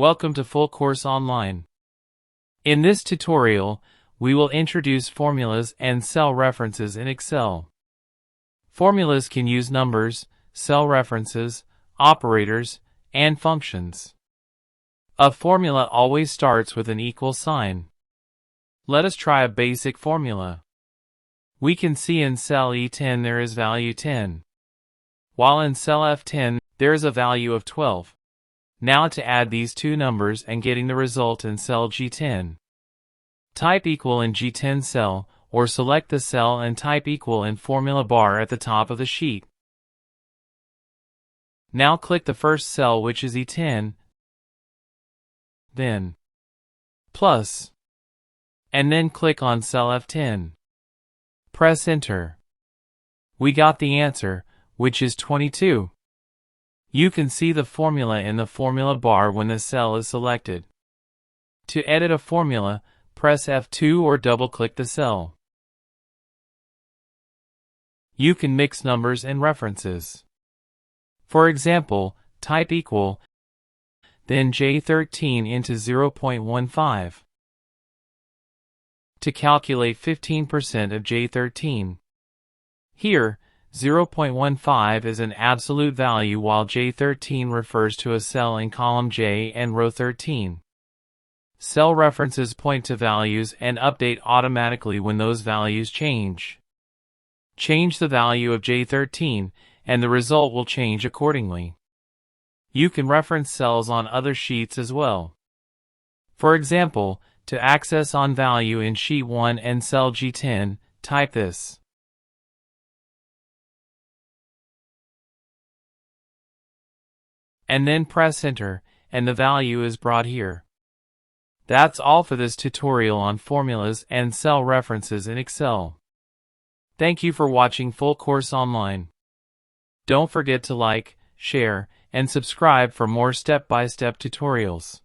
Welcome to Full Course Online. In this tutorial, we will introduce formulas and cell references in Excel. Formulas can use numbers, cell references, operators, and functions. A formula always starts with an equal sign. Let us try a basic formula. We can see in cell E10 there is value 10, while in cell F10 there is a value of 12. Now to add these two numbers and getting the result in cell G10. Type equal in G10 cell, or select the cell and type equal in formula bar at the top of the sheet. Now click the first cell, which is E10, then plus, and then click on cell F10. Press enter. We got the answer, which is 22. You can see the formula in the formula bar when the cell is selected. To edit a formula, press F2 or double-click the cell. You can mix numbers and references. For example, type equal, then J13 into 0.15. To calculate 15% of J13. Here, 0.15 is an absolute value while J13 refers to a cell in column J and row 13. Cell references point to values and update automatically when those values change. Change the value of J13, and the result will change accordingly. You can reference cells on other sheets as well. For example, to access on value in sheet 1 and cell G10, type this. And then press enter, and the value is brought here. That's all for this tutorial on formulas and cell references in Excel. Thank you for watching Full Course Online. Don't forget to like, share, and subscribe for more step-by-step tutorials.